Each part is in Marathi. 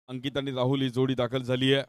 अंकित आणि राहुल ही जोडी दाखल झाली आहे.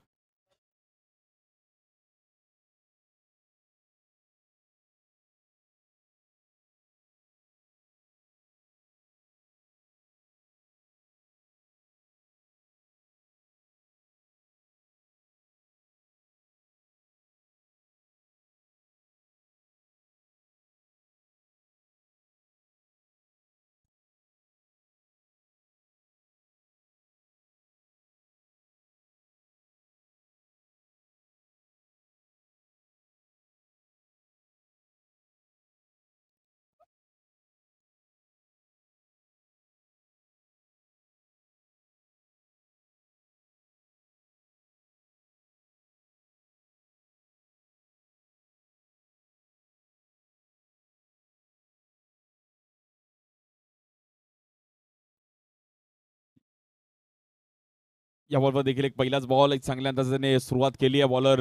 या बॉलवर देखील एक पहिलाच बॉल एक चांगल्या अंदाजाने सुरुवात केली आहे. बॉलर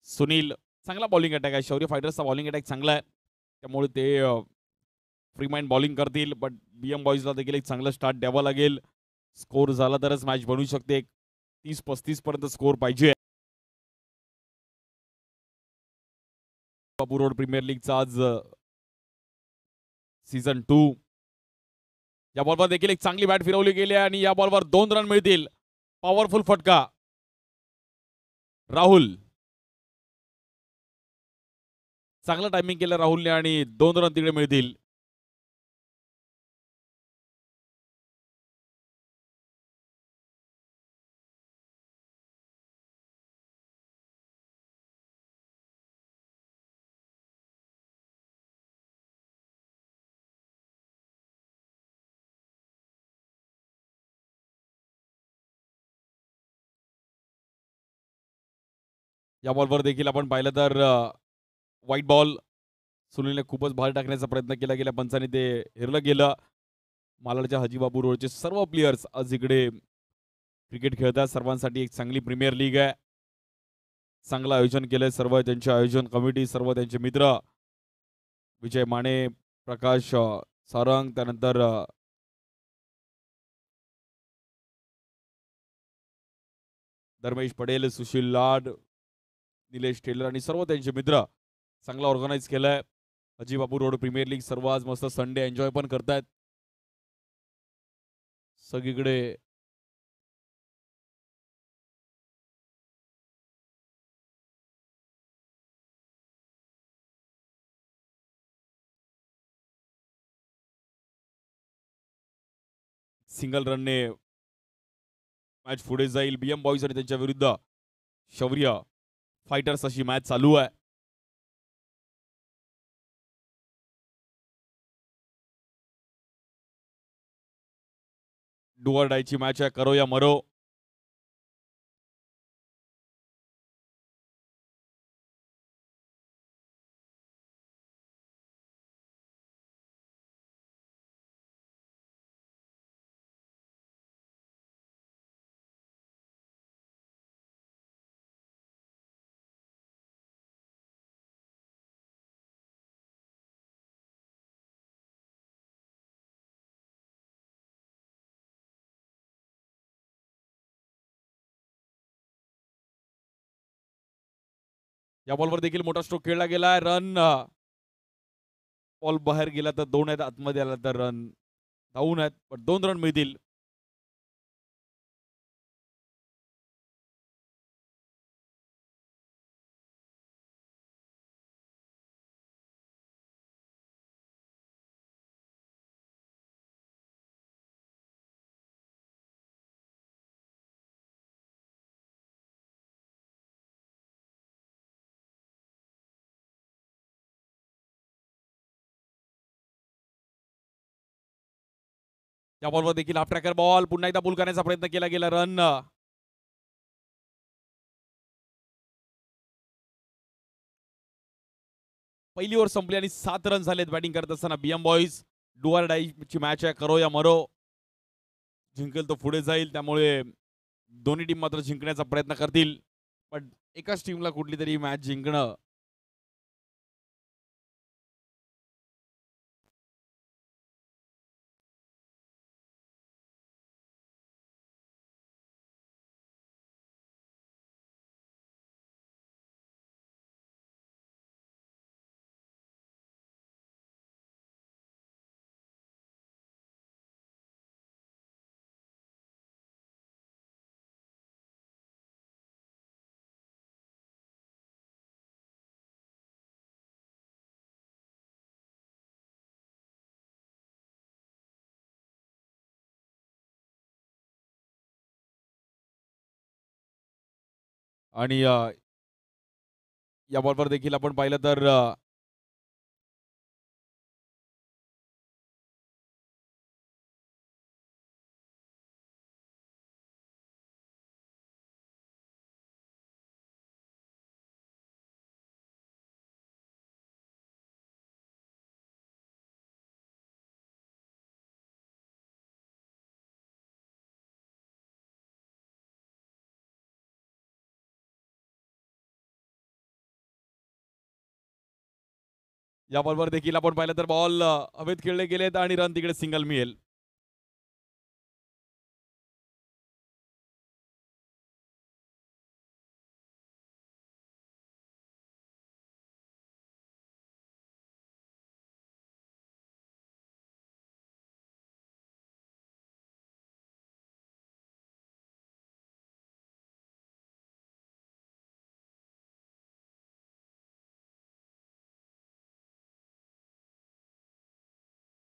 सुनील चांगला बॉलिंग अटॅक आहे. शौर्य फायटर्सचा बॉलिंग अटॅक चांगला आहे, त्यामुळे ते फ्री माइंड बॉलिंग करतील. बट बीएम बॉईजला देखील एक चांगलं स्टार्ट द्यावं लागेल. स्कोर झाला तरच मॅच बनू शकते. 30-35 पर्यंत स्कोर पाहिजे. बाबू रोड प्रीमियर लीगचा आज सीझन 2. या बॉलवर देखील एक चांगली बॅट फिरवली गेली आहे आणि या बॉलवर 2 रन मिळतील. पॉवरफुल फटका. राहुल चांगलं टायमिंग केलं राहुलने आणि 2 रन तिकडे मिळतील. या बॉलवर देखील आपण पाहिलं तर व्हाईट बॉल. सुनीलने खूपच भार टाकण्याचा प्रयत्न केला. गेल्या पंचाने ते हेरलं गेलं. मालाडच्या हजीबाबू रोडचे सर्व प्लेयर्स आज इकडे क्रिकेट खेळतात. सर्वांसाठी एक चांगली प्रीमियर लीग आहे. चांगलं आयोजन केलंय सर्व त्यांचे आयोजन कमिटी, सर्व त्यांचे मित्र विजय माने, प्रकाश सारंग, त्यानंतर धर्मेश पटेल, सुशील लाड, निलेश टेलर आणि सर्व त्यांचे मित्र चांगला ऑर्गनाईज केलाय. हजीबाबू रोड प्रीमियर लीग सर्व आज मस्त संडे एन्जॉय पण करतायत. सगळीकडे सिंगल रनने मॅच पुढे जाईल. बीएम बॉईज आणि त्यांच्या विरुद्ध शौर्य फायटर्स अशी मॅच चालू आहे. डुअर डायची मॅच आहे. करो या मरो. या बॉलवर देखील मोठा स्ट्रोक खेळला गेलाय. रन बॉल बाहेर गेला तर 2 आहेत, आतमध्ये आला तर रन धावून आहेत, पण 2 रन मिळतील. त्या बॉलवर देखील हाफ ट्रॅकर बॉल पुन्हा एकदा पुल करण्याचा प्रयत्न केला गेला. रन पहिली ओव्हर संपली आणि 7 रन झालेत बॅटिंग करत असताना. बीएम बॉईज डुअर डायची मॅच आहे. करो या मरो. जिंकेल तो पुढे जाईल, त्यामुळे दोन्ही टीम मात्र जिंकण्याचा प्रयत्न करतील. पण एकाच टीमला कुठली तरी मॅच जिंकणं आणि या बॉलवर देखील आपण पाहिलं तर या बॉलवर देखील आपण पाहिलं तर बॉल हवेत खेळले गेलेत आणि रन तिकडे सिंगल मिळेल.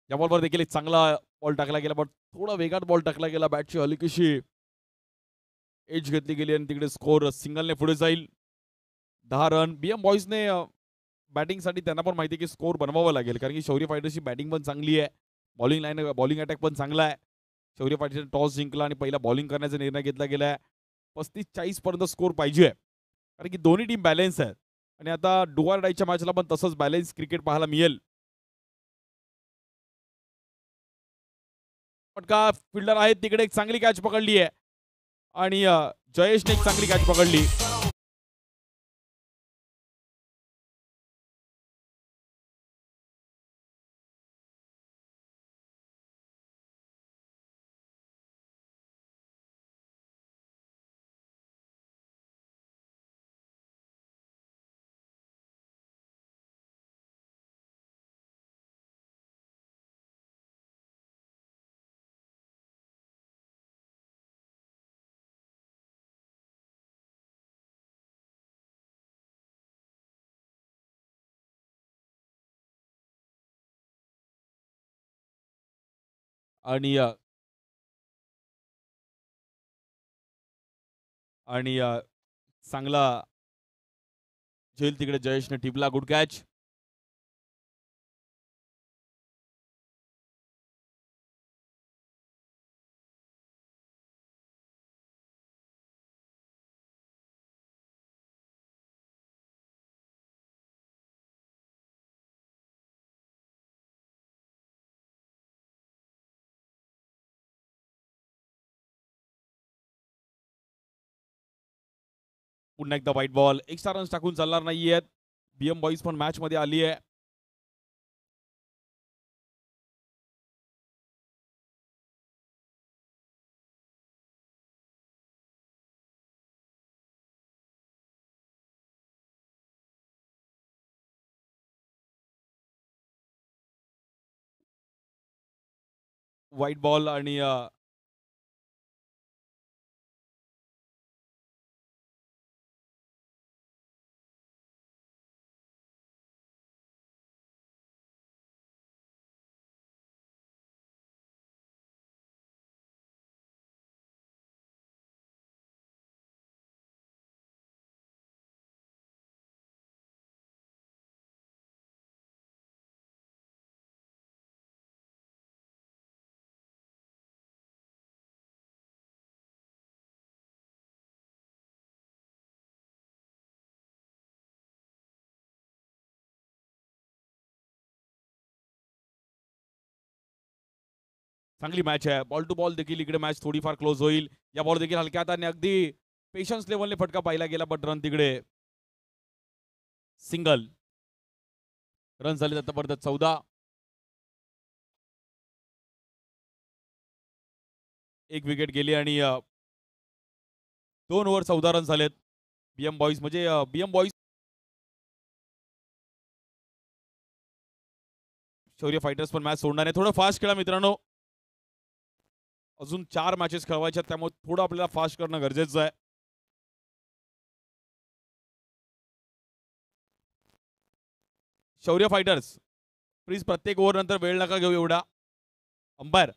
या बॉलवर देखील एक चांगला बॉल टाकला गेला, पण थोडा वेगात बॉल टाकला गेला. बॅटची हलकीशी एज घेतली गेली आणि तिकडे स्कोर सिंगलने पुढे जाईल. 10 रन. बीएम बॉईजने बॅटिंगसाठी त्यांना पण माहिती आहे की स्कोर बनवावा लागेल, कारण की शौर्य फायटर्सची बॅटिंग पण चांगली आहे. बॉलिंग अटॅक पण चांगला आहे. शौर्य फायटर्सने टॉस जिंकला आणि पहिला बॉलिंग करण्याचा निर्णय घेतला गेला आहे. 35-40 पर्यंत स्कोर पाहिजे, कारण की दोन्ही टीम बॅलन्स आहेत आणि आता डू ऑर डायच्या मॅचला पण तसंच बॅलन्स क्रिकेट पाहायला मिळेल. फटका फिल्डर आहेत तिकडे, एक चांगली कॅच पकडली आहे आणि जयेशने एक चांगली कॅच पकडली. आणि आणि चांगला झेल तिकडे जयेशने टिपला. Good catch. पुन्हा एकदा व्हाईट बॉल. एक्स्ट्रा रन्स टाकून चालणार नाहीयेत. बीएम बॉईज पण मॅच मध्ये आली आहे. व्हाईट बॉल आणि चांगली मॅच आहे. बॉल टू बॉल देखील इकडे मॅच थोडीफार क्लोज होईल. या बॉल देखील हलक्या हाताने अगदी पेशन्स लेवलने फटका पाहिला गेला, बट रन तिकडे सिंगल. रन झाले आतापर्यंत 14. एक विकेट गेली आणि 2 ओव्हर 14 रन झालेत. बीएम बॉईज म्हणजे बीएम बॉईज शौर्य फायटर्स पण मॅच सोडणार आहे. थोडं फास्ट खेळा मित्रांनो. अजून 4 मॅचेस खेळवायच्या, त्यामुळे थोडं आपल्याला फास्ट करणं गरजेचं आहे. शौर्य फायटर्स प्लीज प्रत्येक ओव्हर नंतर वेळ नका घेऊ एवढा. अंपायर,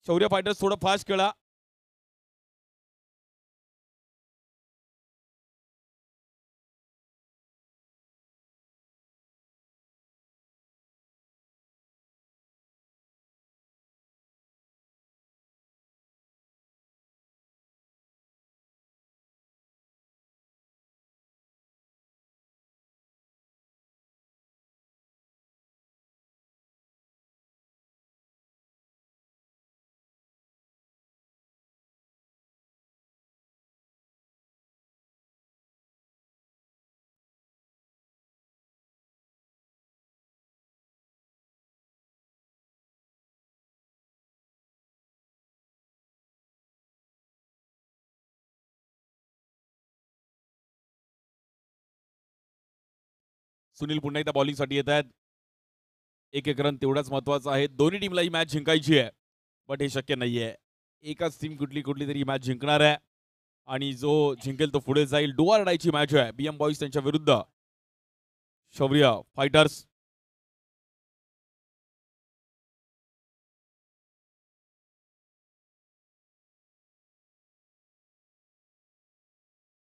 शौर्य फायटर्स थोडं फास्ट खेळा. सुनील पुन्हा एकदा बॉलिंगसाठी येत आहेत. एक रन तेवढाच महत्वाचा आहे. दोन्ही टीमला ही मॅच जिंकायची आहे, बट हे शक्य नाहीये. एकाच टीम कुठली कुठली तरी मॅच जिंकणार आहे आणि जो जिंकेल तो पुढे जाईल. डू ऑर डायची मॅच आहे बीएम बॉईज त्यांच्या विरुद्ध शौर्य फायटर्स.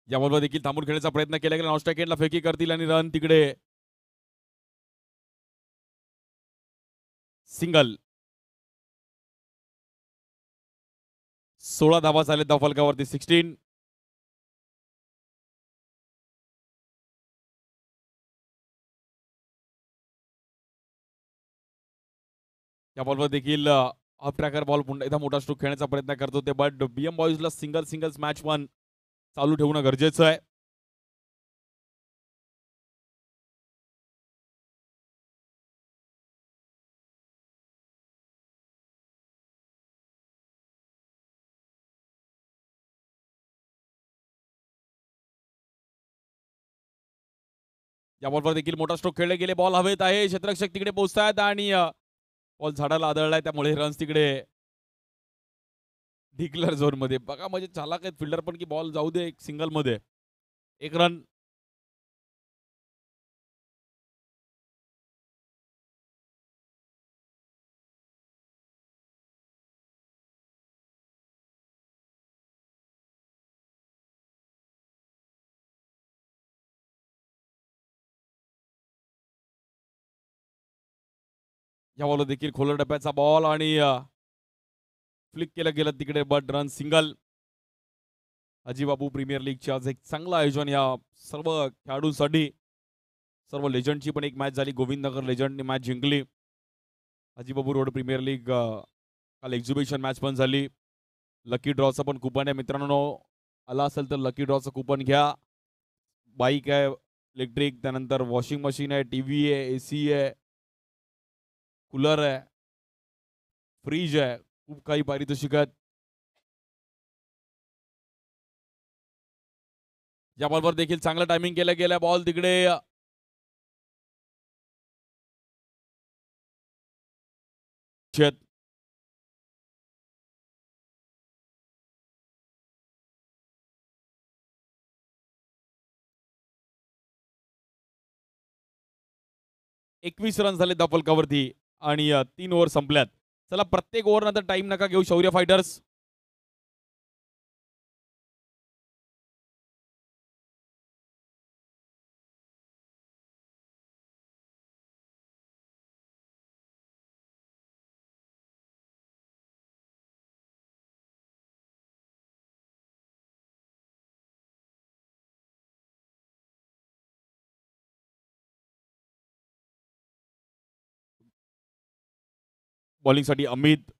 याबरोबर देखील थांबून खेळण्याचा प्रयत्न केला गेला. नॉस्ट्राईक एंडला फेकी करतील आणि रन तिकडे सिंगल. 16 धावा झाले फलकावरती 16. या बॉलवर देखील अप ट्रॅकर बॉल पुन्हा एकदा मोठा स्ट्रोक खेळण्याचा प्रयत्न करत होते, बट बीएम बॉईजला सिंगल्स मॅच पण चालू ठेवणं गरजेचं आहे. या बॉलवर देखील मोठा स्ट्रोक खेळले गेले. बॉल हवेत आहे. क्षेत्ररक्षक तिकडे पोहोचतायत आणि बॉल झाडाला आदळलाय, त्यामुळे रन्स तिकडे डिक्लर झोन मध्ये. बघा म्हणजे चालाक आहेत फिल्डर पण की बॉल जाऊ दे एक सिंगल मध्ये. एक रन. या बॉल देखील खोलर डब्याचा बॉल आणि फ्लिक केलं गेलं तिकडे, बट रन सिंगल. अजीबाबू प्रीमियर लीगचे आज एक चांगलं आयोजन या सर्व खेळाडूंसाठी. सर्व लेजंडची पण एक मॅच झाली. गोविंदनगर लेजंडने मॅच जिंकली. अजीबाबू रोड प्रीमियर लीग काल एक्झिबिशन मॅच पण झाली. लकी ड्रॉचं पण कुपन आहे मित्रांनो. आला असेल तर लकी ड्रॉचं कुपन घ्या. बाईक आहे इलेक्ट्रिक, त्यानंतर वॉशिंग मशीन आहे, टीव्ही आहे, एसी आहे, कूलर आहे, फ्रीज आहे, खूप काही पारितोषिक आहेत. या बॉलवर देखील चांगलं टायमिंग केलं गेलं. बॉल तिकडे 21 रन झाले फलकावरती आणि 3 ओव्हर संपल्यात. चला प्रत्येक ओव्हर नंतर टाइम नका घेऊ शौर्य फायटर्स. बॉलिंगसाठी अमित.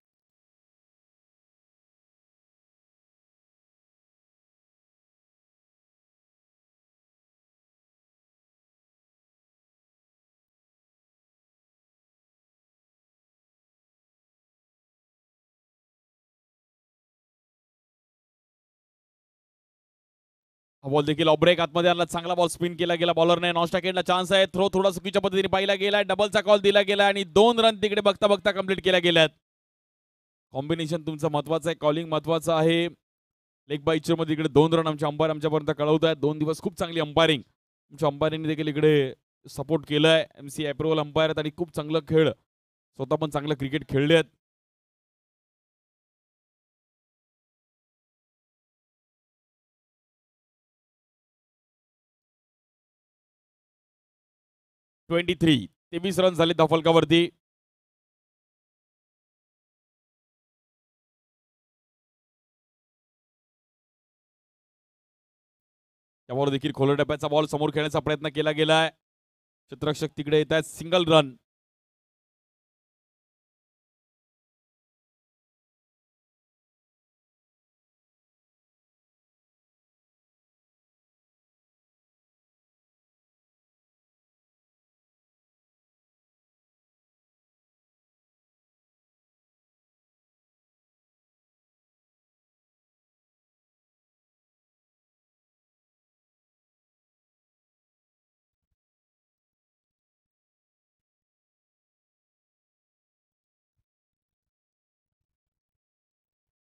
हा बॉल देखील ऑब्रेक आतमध्ये आला. चांगला बॉल स्पिन केला गेला. बॉलरने नॉस्टा केला. चान्स आहे. थ्रो थोडा चुकीच्या पद्धतीने पाहिला गेला. डबलचा कॉल दिला गेला आणि 2 रन तिकडे बघता बघता कंप्लीट केल्या गेल्यात. कॉम्बिनेशन तुमचं महत्वाचं आहे. कॉलिंग महत्वाचं आहे. लेग बाईच्या मध्ये इकडे 2 रन आमच्या अंपायर आमच्यापर्यंत कळवत आहेत. 2 दिवस खूप चांगली अंपायरिंग. आमच्या अंपायरिंगने देखील इकडे सपोर्ट केलाय. एमसी अप्रुव्हल अंपायर आहेत आणि खूप चांगलं खेळ, स्वतः पण चांगलं क्रिकेट खेळले आहेत. ट्वेंटी 23 रन झाले फलकावरती. त्यामुळे देखील खोल टप्प्याचा बॉल समोर खेळण्याचा प्रयत्न केला गेलाय. क्षेत्ररक्षक तिकडे येत आहेत. Single run.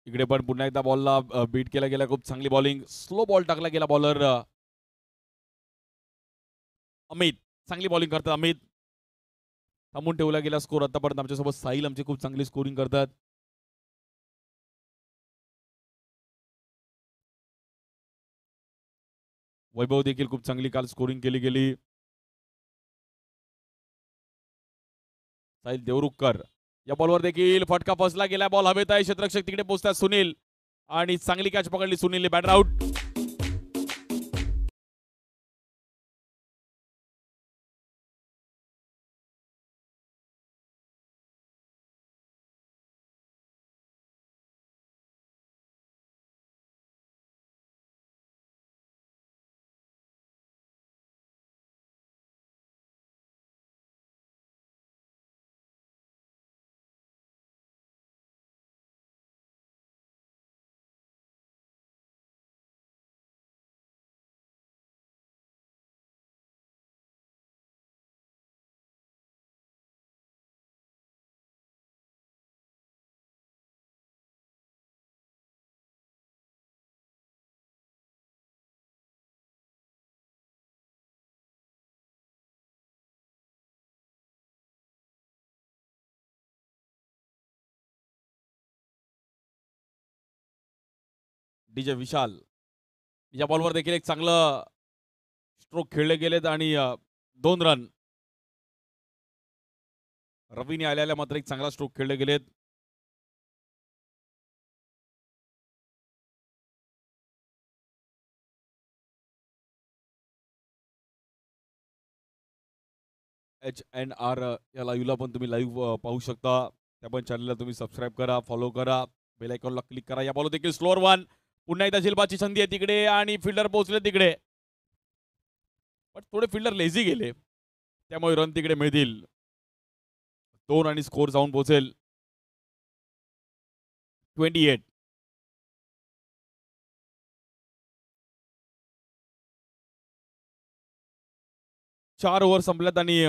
इकडे पण पुन्हा एकदा बॉलला बीट केला गेला. खूप चांगली बॉलिंग. स्लो बॉल टाकला गेला बॉलर अमित. चांगली बॉलिंग करतात अमित. थांबून ठेवला गेला स्कोर आतापर्यंत. आमच्यासोबत साहिल आमची खूप चांगली स्कोरिंग करतात. वैभव देखील खूप चांगली काल स्कोरिंग केली गेली. साहिल देवरुखकर या बॉलवर देखील फटका फसला गेला. बॉल हवेत आहे. क्षेत्ररक्षक तिकडे पोहोचतात सुनील आणि चांगली कॅच पकडली सुनीलने. Batter out. डीजे विशाल या बॉलवर देखील एक चांगलं स्ट्रोक खेळले गेलेत आणि 2 रन. रवीने आल्याला मात्र एक चांगला स्ट्रोक खेळले गेलेत. HNR या लाईव्हला पण तुम्ही लाईव्ह पाहू शकता. त्या पण चॅनलला तुम्ही सबस्क्राईब करा, फॉलो करा, बेल आयकॉनला क्लिक करा. या बॉल देखील स्लोअर 1. पुन्हा एकदा झिलबाची संधी आहे तिकडे आणि फिल्डर पोहोचले तिकडे. पण थोडे फिल्डर लेझी गेले, त्यामुळे रन तिकडे मिळतील. 2 आणि स्कोर जाऊन पोहोचेल 28. 4 ओव्हर संपल्यात आणि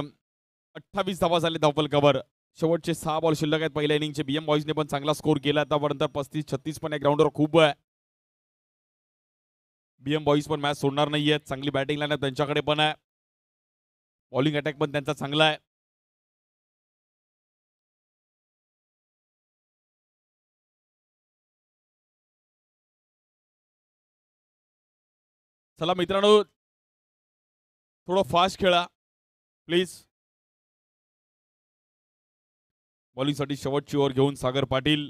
28 धावा झाले धावफल कव्हर. शेवटचे 6 बॉल शिल्लक आहेत पहिल्या इनिंगचे. बीएम बॉईजने पण चांगला स्कोर केला आतापर्यंत. 35-36 पण या ग्राउंडवर खूप आहे. बीएम बॉईज पण मॅच सोडणार नाहीयेत. चांगली बॅटिंग लाईन त्यांच्याकडे पण आहे. बॉलिंग अटॅक पण त्यांचा चांगला आहे. चला मित्रांनो, थोडं फास्ट खेळा प्लीज. बॉलिंगसाठी शेवटची ओव्हर घेऊन सागर पाटील.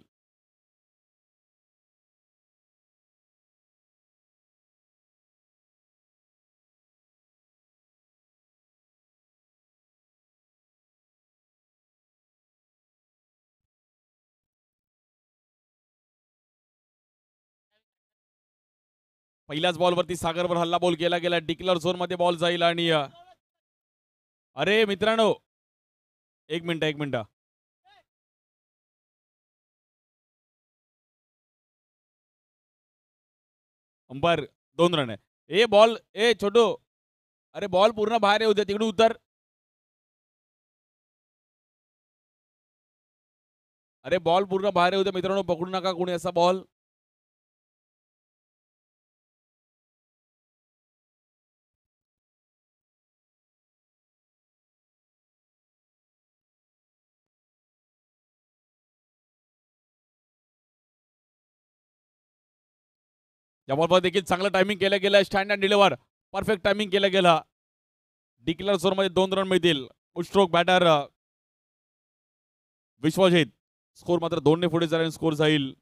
पहिल्याच बॉलवरती सागरवर हल्ला बॉल केला गेला. डिक्लर झोन मध्ये बॉल जाईल आणि अरे मित्रांनो, एक मिनिट. अंपायर 2 रन आहे. ए बॉल, ए छोटू, अरे बॉल पूर्ण बाहेर येऊ दे. तिकडे उतर. अरे बॉल पूर्ण बाहेर येऊ दे मित्रांनो. पकडू नका कोणी असा बॉल. या बॉलवर देखील चांगलं टायमिंग केलं गेलं. Stand and deliver perfect timing केलं गेलं. डिक्लेअर झोन मध्ये 2 रन मिळतील. Stroke batter Vishwajit. स्कोर मात्र 2 ने पुढे जाईल. स्कोर जाईल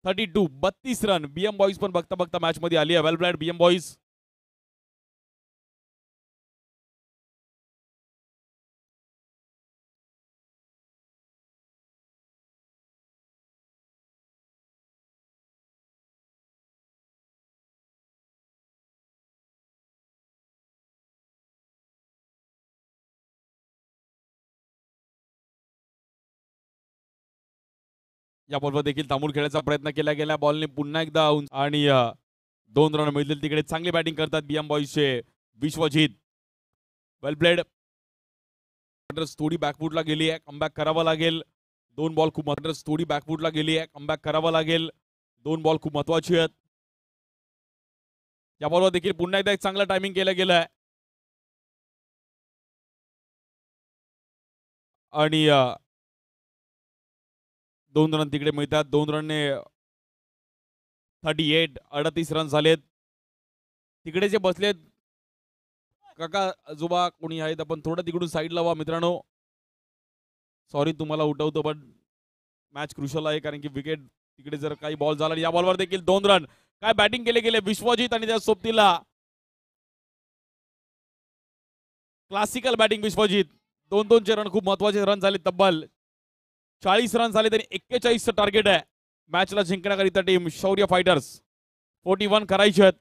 32 रन. बीएम बॉईज पण बघता बघता मॅच मध्ये आली आहे. वेल प्लेड बीएम बॉईज. या बॉलवर देखील थांबून खेळायचा प्रयत्न केला गेला. बॉलने पुन्हा एकदा आणि 2 रन मिळतील तिकडे. चांगली बॅटिंग करतात बीएम बॉईजचे विश्वजित. वेल प्लेड. थोडी बॅकफुटला गेली आहे. कमबॅक करावा लागेल. 2 बॉल खूप महत्त्वाचे, थोडी बॅकफूटला गेली आहे, कमबॅक करावा लागेल. 2 बॉल खूप महत्वाची आहेत. या बॉलवर देखील पुन्हा एकदा एक चांगला टायमिंग केलं गेलं आहे. आणि 2 रन तिकडे मिळतात. 2 रनने 38 रन झालेत. तिकडे जे बसलेत काका आजोबा कोणी आहेत, आपण थोडं तिकडून साईडला व्हा मित्रांनो. सॉरी तुम्हाला उठवतो, पण मॅच क्रुशल आहे, कारण की विकेट तिकडे जर काही बॉल झाला. या बॉलवर देखील 2 रन. काय बॅटिंग केले गेले विश्वजित आणि त्या सोबतीला क्लासिकल बॅटिंग विश्वजित. 2-2 रन खूप महत्वाचे रन झाले. तब्बल 40 रन झाले तरी 41चं टार्गेट आहे मॅचला जिंकण्याकरिता टीम शौर्य फायटर्स. 41 करायचे आहेत.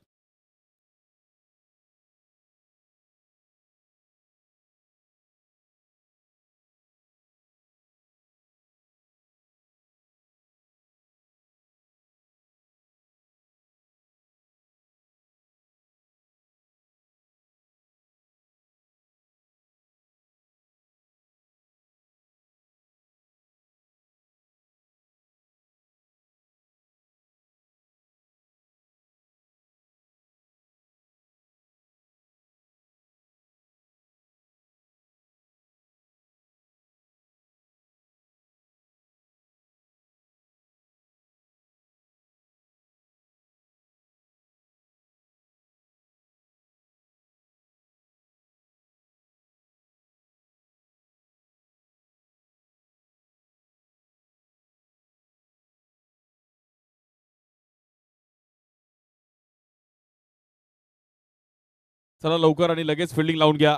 चला लवकर आणि लगेच फिल्डिंग लावून घ्या.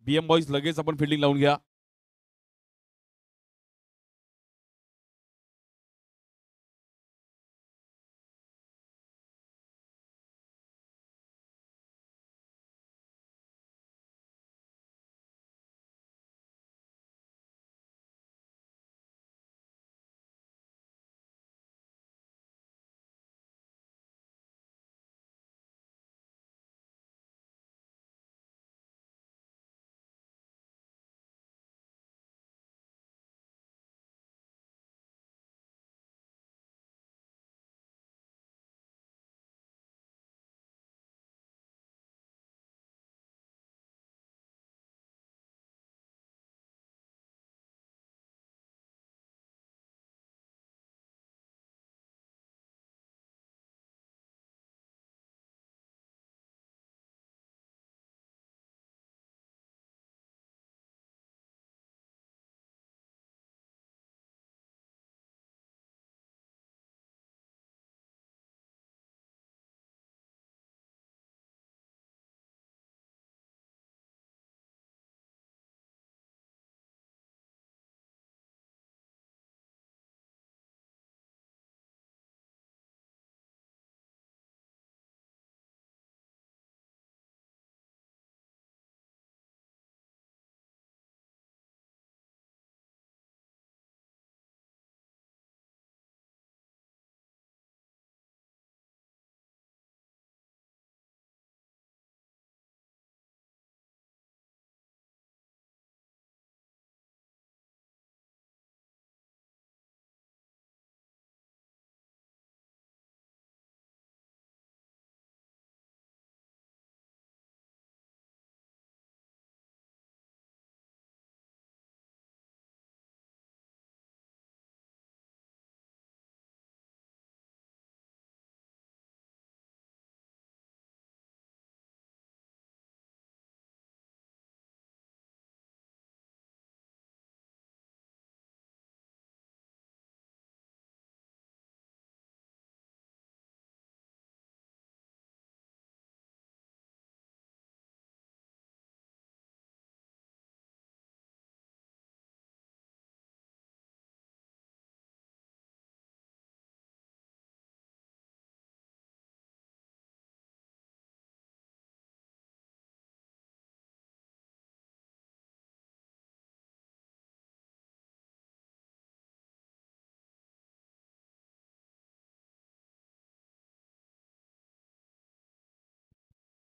बीएम बॉईज लगेच आपण फिल्डिंग लावून घ्या.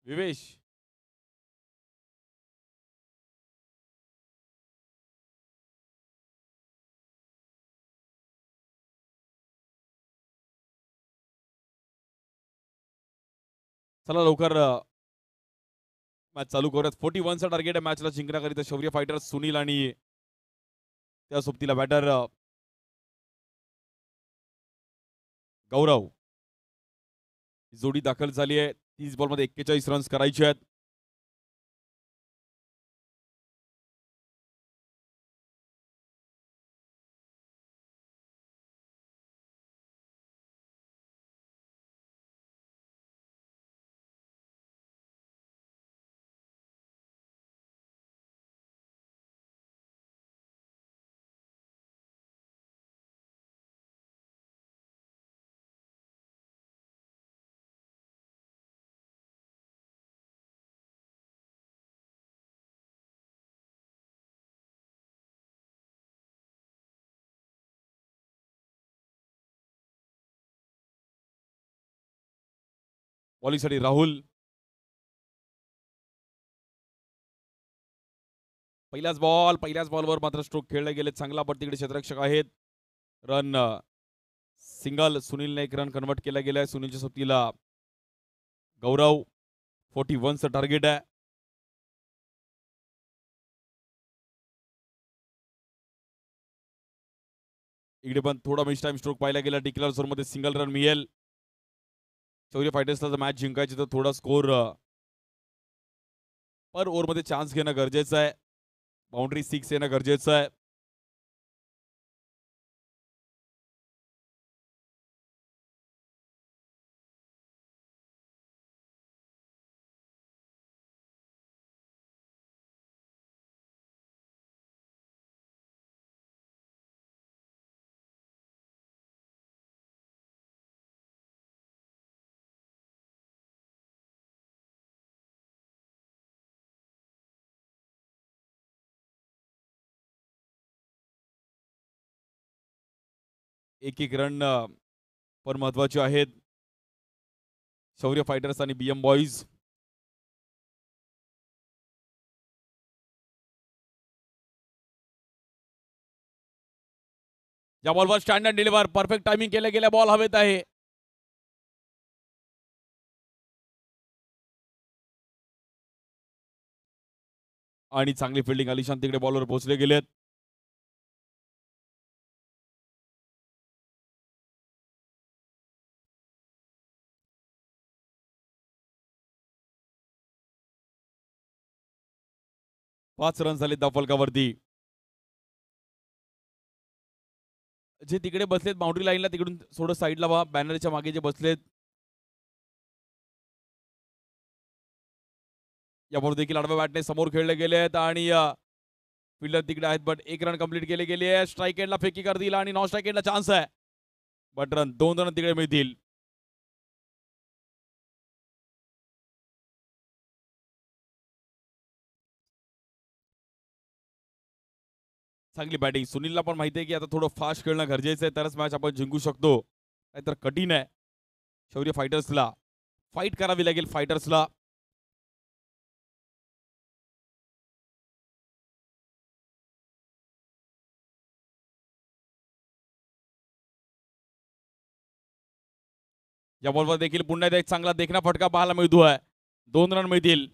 विवेश चला लवकर मॅच चालू करूयात. 41चा टार्गेट आहे मॅचला जिंकण्याकरिता शौर्य फायटर्स सुनील आणि त्या सोबतीला बॅटर गौरव. जोडी दाखल झाली आहे. 30 बॉलमध्ये 41 रन्स करायचे आहेत. बॉलिंगसाठी राहुल. पहिल्याच बॉलवर मात्र स्ट्रोक खेळले गेले. चांगला पण तिकडे क्षेत्ररक्षक आहेत. Run single. सुनीलने एक रन कन्वर्ट केला गेलाय. सुनीलच्या सोबतीला गौरव. 41चं टार्गेट आहे. इकडे पण थोडा मिस टाइम स्ट्रोक पाहिला गेला. डिक्लेअर झोनमध्ये सिंगल रन मिळेल. शौर्य फायटर्सला जर मॅच जिंकायची तर थोडा स्कोर पर ओव्हरमध्ये चान्स घेणं गरजेचं आहे. बाउंड्री 6 येणं गरजेचं आहे. एक रन पण महत्वाचे आहेत. शौर्य फायटर्स आणि बीएम बॉईज. या बॉलवर स्टँडर्ड डिलिव्हर. परफेक्ट टायमिंग केल्या गेल्या. बॉल हवेत आहे. आणि चांगली फिल्डिंग. अलिशान तिकडे बॉलवर पोहोचले गेलेत. पाच रन झाले धावफलकावरती. जे तिकडे बसलेत बाउंड्री लाईनला तिकडून थोडं साईडला व्हा. बॅनरच्या मागे जे बसलेत. यावर देखील आडव्या बॅटने समोर खेळले गेले आहेत आणि फिल्डर तिकडे आहेत. बट एक रन कंप्लीट केले गेले. स्ट्राईक एंडला फेकी करतील आणि नॉन स्ट्राईक एंडला चान्स आहे. बट रन 2 रन तिकडे मिळतील. चांगली बॅटिंग. सुनीलला पण माहिती आहे की आता थोडं फास्ट खेळणं गरजेचं आहे. तरच मॅच आपण जिंकू शकतो. नाहीतर कठीण आहे. शौर्य फायटर्सला फाईट करावी लागेल. फायटर्सला या बॉलवर देखील पुन्हा एक चांगला देखणा फटका पाहायला मिळतोय. 2 रन मिळतील.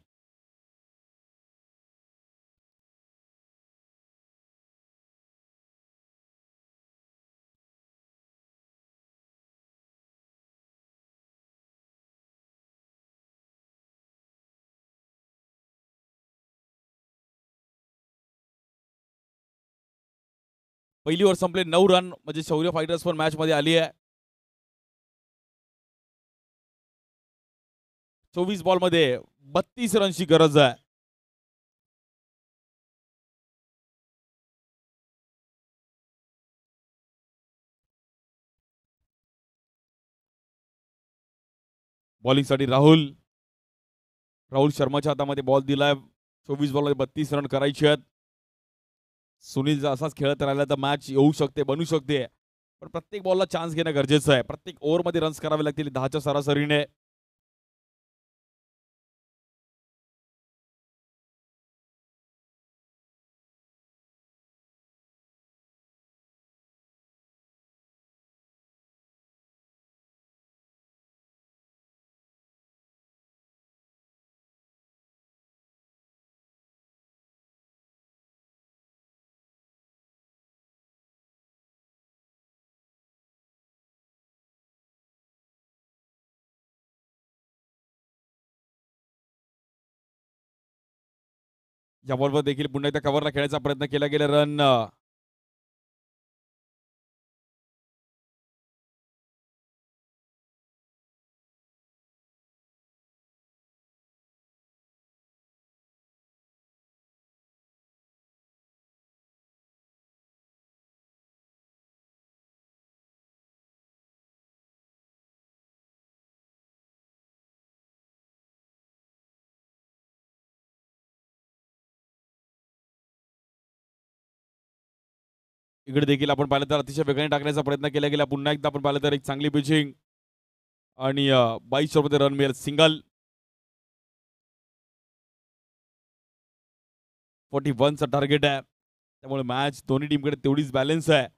पहिली ओव्हर संपले. 9 रन म्हणजे शौर्य फायटर्स पण मॅच मध्ये आली आहे. 24 बॉलमध्ये 32 रनची गरज आहे. बॉलिंगसाठी राहुल. राहुल शर्माच्या हातामध्ये बॉल दिलाय. 24 बॉलमध्ये 32 रन करायचे आहेत. सुनील जर असाच खेळत राहिला तर मॅच येऊ शकते, बनू शकते. पण प्रत्येक बॉलला चान्स घेणं गरजेचं आहे. प्रत्येक ओव्हरमध्ये रन्स करावे लागतील 10च्या सरासरीने. या बॉलवर देखील पुन्हा एकदा कव्हरला खेळायचा प्रयत्न केला गेला. रन इकडे देखील आपण पाहिलं तर अतिशय वेगाने टाकण्याचा प्रयत्न केला गेला. पुन्हा एकदा आपण पाहिलं तर एक चांगली पिचिंग आणि 22 ओव्हरमध्ये रन मिळेल. सिंगल 41चं टार्गेट आहे. त्यामुळे मॅच दोन्ही टीमकडे तेवढीच बॅलन्स आहे.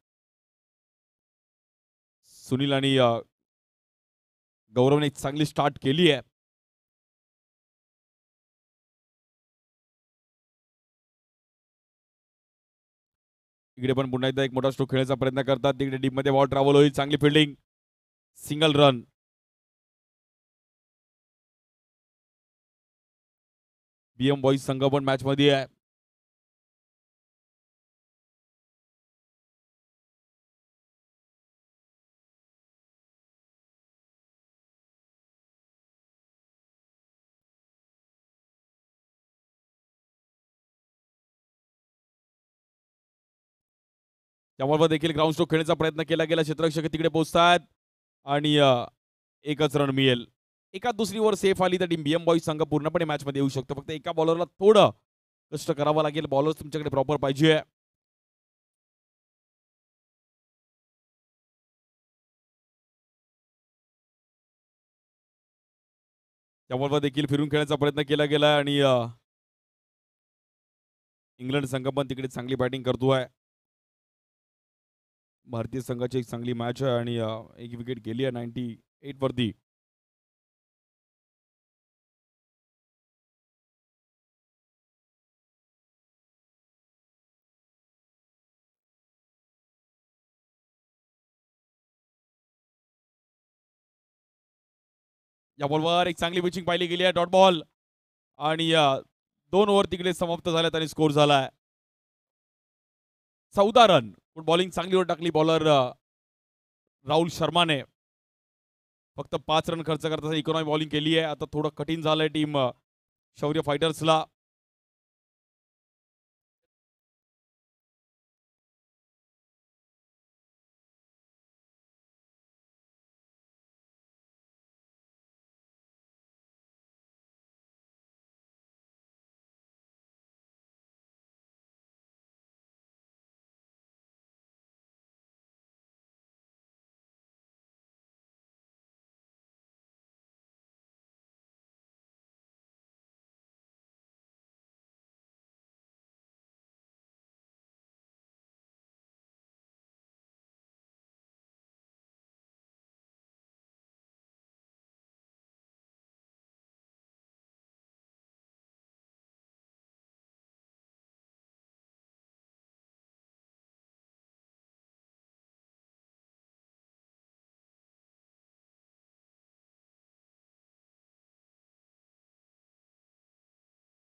सुनील आणि गौरवने एक चांगली स्टार्ट केली आहे. इकडे पण पुन्हा एकदा एक मोठा स्ट्रोक खेळण्याचा प्रयत्न करतात. तिकडे टीममध्ये बॉल ट्रॅव्हल होईल. चांगली fielding, single run. BM boys संघ पण मॅच मध्ये आहे. त्यामुळे देखील ग्राउंड स्ट्रोक खेळण्याचा प्रयत्न केला गेला. क्षेत्ररक्षक तिकडे पोहोचतात आणि एकच रन मिळेल. एका दुसरी ओव्हर सेफ आली तर टीम बीएम बॉईज संघ पूर्णपणे मॅच मध्ये येऊ शकतो. फक्त एका बॉलरला थोडं कष्ट करावं लागेल. बॉलर्स तुमच्याकडे प्रॉपर पाहिजे. त्यामुळे देखील फिरून खेळण्याचा प्रयत्न केला गेला आणि इंग्लंड संघ पण तिकडे चांगली बॅटिंग करतोय. भारतीय संघाची एक चांगली मॅच आहे आणि एक विकेट गेली आहे 98 वरती. या बॉलवर एक चांगली पिचिंग पाहिली गेली आहे. डॉट बॉल आणि 2 ओव्हर तिकडे समाप्त झाल्यात आणि स्कोर झालाय 14 रन. पण बॉलिंग चांगली वर टाकली बॉलर राहुल शर्माने. फक्त 5 रन खर्च करता इकॉनॉमी बॉलिंग केली आहे. आता थोडं कठीण झालंय टीम शौर्य फायटर्सला.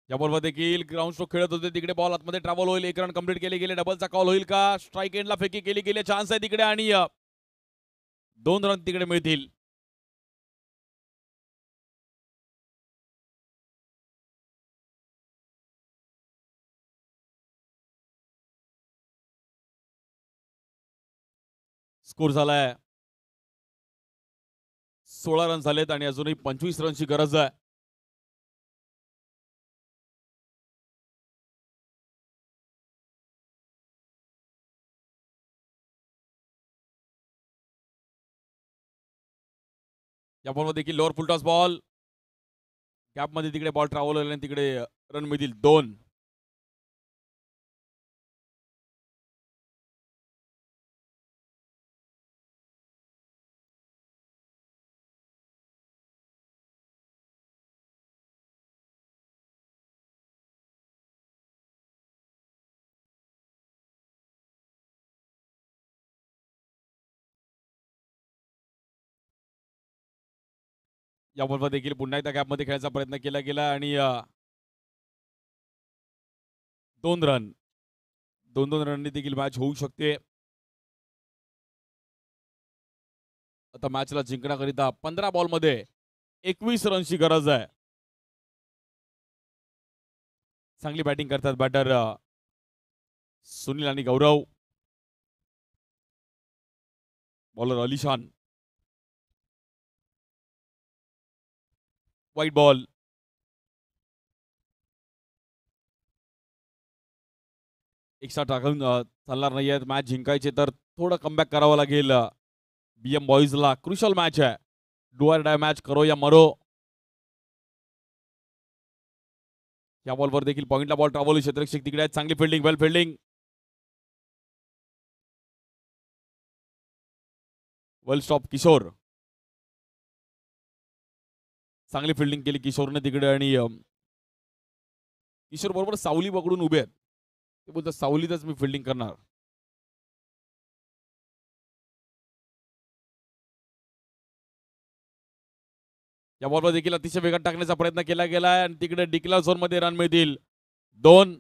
या बॉलवर देखील ग्राउंड स्ट्रोक खेळत होते. तिकडे बॉल आतमध्ये ट्रॅव्हल होईल. 1 रन कंप्लीट केले गेले. डबलचा कॉल होईल का? स्ट्राईक एंडला फेकी केली गेली. चान्स आहे तिकडे आणि 2 रन तिकडे मिळतील. स्कोर झालाय 16 रन झालेत आणि अजूनही 25 रनची गरज आहे. या बॉलवर देखील लोअर फुलटॉस बॉल गॅपमध्ये तिकडे बॉल ट्रॅव्हल होईल आणि तिकडे रन मिळतील 2. या बॉलवर देखील पुन्हा एकदा गॅपमध्ये खेळायचा प्रयत्न केला गेला आणि 2 रन. 2-2 रननी देखील मॅच होऊ शकते. आता मॅचला जिंकण्याकरिता 15 बॉलमध्ये 21 रनची गरज आहे. चांगली बॅटिंग करतात बॅटर सुनील आणि गौरव. बॉलर अलिशान. वाईट बॉल. एक्स्ट्रा टाकून चालणार नाहीये. मॅच जिंकायचे तर थोडं कमबॅक करावं लागेल बीएम बॉईजला. क्रुशल मॅच आहे. डू ऑर डाय मॅच, करो या मरो. या बॉलवर देखील पॉइंटला बॉल ट्रॅव्हल. क्षेत्ररक्षक तिकडे आहेत. चांगली फिल्डिंग, वेल फिल्डिंग. वेल स्टॉप किशोर. चांगली फिल्डिंग केली किशोरने तिकडे. आणि किशोर बरोबर सावली पकडून उभे आहेत. ते बोलतात सावलीतच मी फिल्डिंग करणार. या बॉलवर देखील अतिशय वेगात टाकण्याचा प्रयत्न केला गेलाय आणि तिकडे डिक्लेअर झोन मध्ये रन मिळतील 2.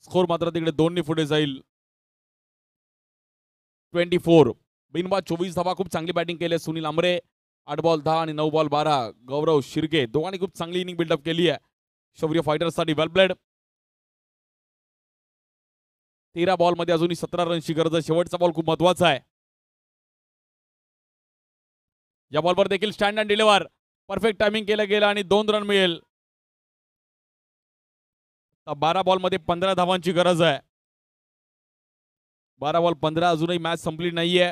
स्कोर मात्र तिकडे 2 पुढे जाईल. 24. बिनबाद 24 धावा. खूप चांगली बॅटिंग केली आहे सुनील आमरे. 8 बॉल 10 आणि 9 बॉल 12. गौरव शिर्के दोघांनी खूप चांगली इनिंग बिल्डअप केली आहे. शौर्य फायटर्ससाठी वेल प्लेड. 13 बॉलमध्ये अजूनही 17 रनची गरज आहे. शेवटचा बॉल खूप महत्वाचा आहे. या बॉलवर देखील stand and deliver. Perfect timing केलं गेलं आणि 2 रन मिळेल. 12 बॉलमध्ये 15 धावांची गरज आहे. 12 बॉल 15. अजूनही मॅच संपली नाहीये.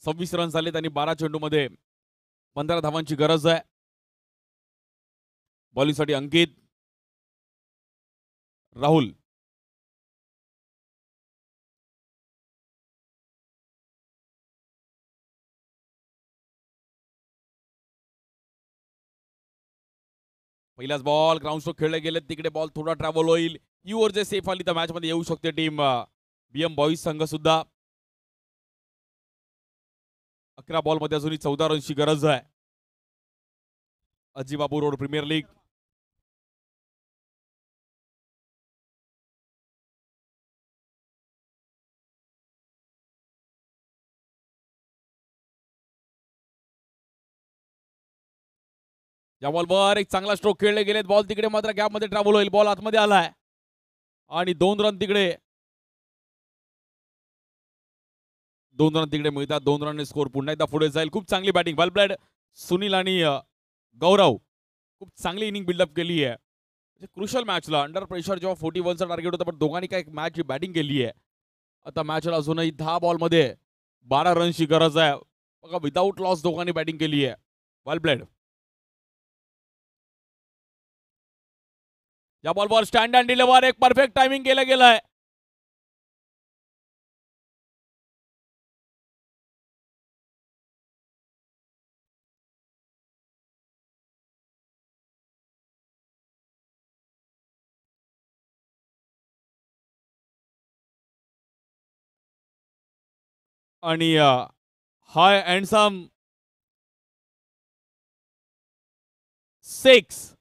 सव्वीस रन झालेत आणि 12 चेंडूमध्ये 15 धावांची गरज आहे. बॉलिंगसाठी अंकित. राहुल. पहिलाच बॉल ग्राउंड स्ट्रोक खेळले गेले. तिकडे बॉल थोडा ट्रॅव्हल होईल. ही ओव्हर जे सेफ आली तर मॅच मध्ये येऊ शकते टीम बीएम बॉईज संघ सुद्धा. 11 बॉलमध्ये अजूनही 14 रनची गरज आहे. अजिबाबू रोड प्रीमियर लीग. या बॉलवर एक चांगला स्ट्रोक खेळले गेलेत. बॉल तिकडे मात्र गॅपमध्ये ट्रॅव्हल होईल. बॉल आतमध्ये आलाय आणि 2 रन तिकडे. 2 रन तिकडे मिळतात. 2 रनने स्कोर पुन्हा एकदा पुढे जाईल. खूप चांगली बॅटिंग वेल प्लेड. सुनील आणि गौरव खूप चांगली इनिंग बिल्डअप केली आहे. क्रुशल मॅचला अंडर प्रेशर जेव्हा 41चा टार्गेट होता पण दोघांनी काय मॅचची बॅटिंग केली आहे. आता मॅचला अजूनही 10 बॉलमध्ये 12 रनची गरज आहे. बघा विदाऊट लॉस दोघांनी बॅटिंग केली आहे. वेल प्लेड. या बॉलवर स्टँड अँड डिलिव्हर. एक परफेक्ट टायमिंग केलं गेलंय. आणि हाय हँडसम 6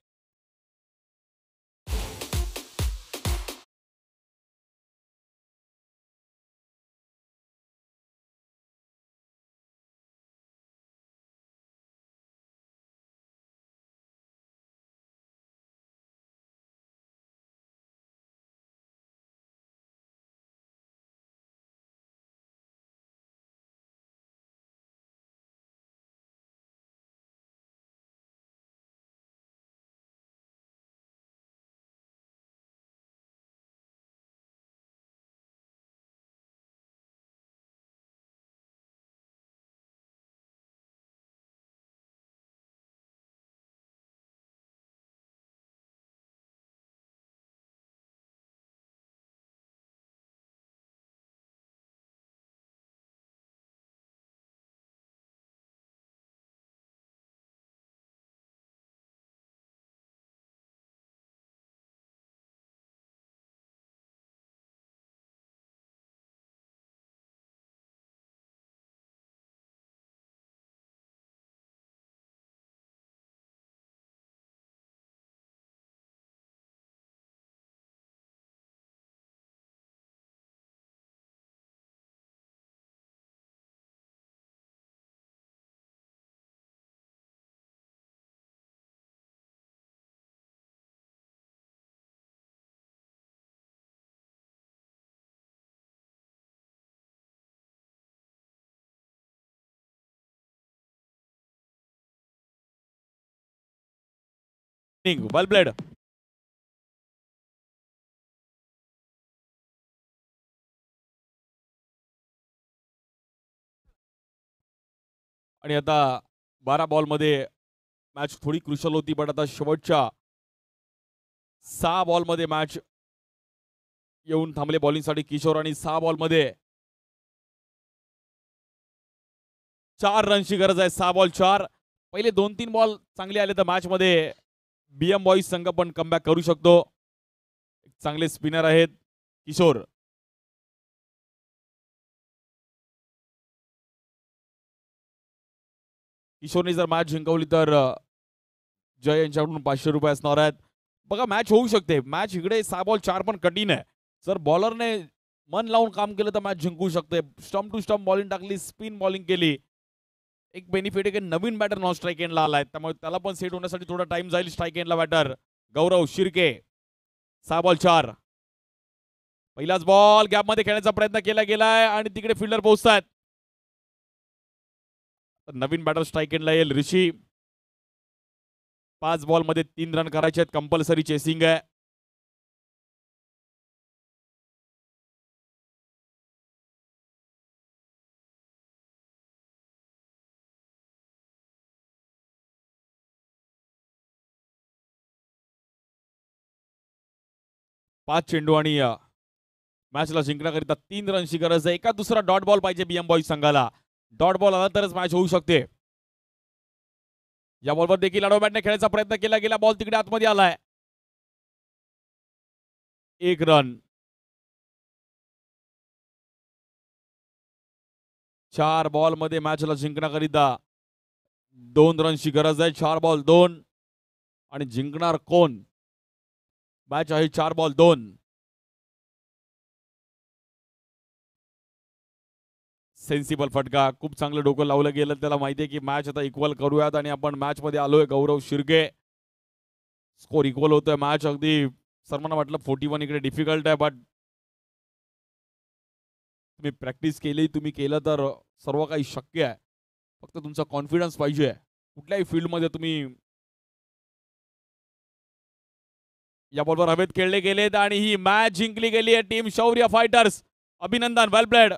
वेल प्लेड. आणि आता 12 बॉलमध्ये मॅच थोडी क्रुशल होती, पण आता शेवटच्या 6 बॉलमध्ये मॅच येऊन थांबले बॉलिंगसाठी किशोर. आणि 6 बॉलमध्ये 4 रनची गरज आहे. 6 बॉल 4. पहिले 2-3 बॉल चांगले आले तर मॅचमध्ये बीएम बॉईज संघ पण कमबॅक करू शकतो. चांगले स्पिनर आहेत किशोर. किशोरने जर मॅच जिंकवली तर जय यांच्याकडून ₹500 असणार आहेत. बघा मॅच होऊ शकते. मॅच इकडे 6 बॉल 4 पण कठीण आहे. जर बॉलरने मन लावून काम केलं तर मॅच जिंकू शकते. स्टंप टू स्टंप बॉलिंग टाकली, स्पिन बॉलिंग केली. एक बेनिफिट आहे की नवीन बॅटर नॉन स्ट्राईक एंडला आलाय, त्यामुळे त्याला पण सेट होण्यासाठी थोडा टाइम जाईल. स्ट्राईक एंडला बॅटर गौरव शिर्के. 6 बॉल 4. पहिलाच बॉल गॅपमध्ये खेळण्याचा प्रयत्न केला गेलाय आणि तिकडे फिल्डर पोहोचतायत. नवीन बॅटर स्ट्राईक एंडला येईल ऋषी. 5 बॉलमध्ये 3 रन करायचे आहेत. कंपल्सरी चेसिंग आहे. पाच चेंडू आणि मॅचला जिंकण्याकरिता 3 रनची गरज आहे. एका दुसरा डॉट बॉल पाहिजे बीएम बॉईज संघाला. डॉट बॉल आला तरच मॅच होऊ शकते. या बॉलवर देखील आडवा बॅटने खेळायचा प्रयत्न केला गेला. बॉल तिकडे आतमध्ये आलाय. 1 रन. 4 बॉलमध्ये मॅचला जिंकण्याकरिता 2 रनची गरज आहे. 4 बॉल 2. आणि जिंकणार कोण? मॅच आहे 4 बॉल 2. सेन्सिबल फटका. खूप चांगलं डोकं लावलं गेलं. त्याला माहितीये की मॅच आता इक्वल करूयात आणि आपण मॅच मध्ये आलोय. गौरव शिर्के. स्कोर इक्वल होतोय. मॅच अगदी सर्वांना वाटलं 41 इकडे डिफिकल्ट आहे, बट तुम्ही प्रॅक्टिस केली, तुम्ही केलं तर सर्व काही शक्य आहे. फक्त तुमचा कॉन्फिडन्स पाहिजे. कुठल्याही फील्डमध्ये तुम्ही. या बॉलवर हवेत खेळले गेलेत आणि ही मॅच जिंकली गेली आहे टीम शौर्य फायटर्स. अभिनंदन. वेल प्लेड.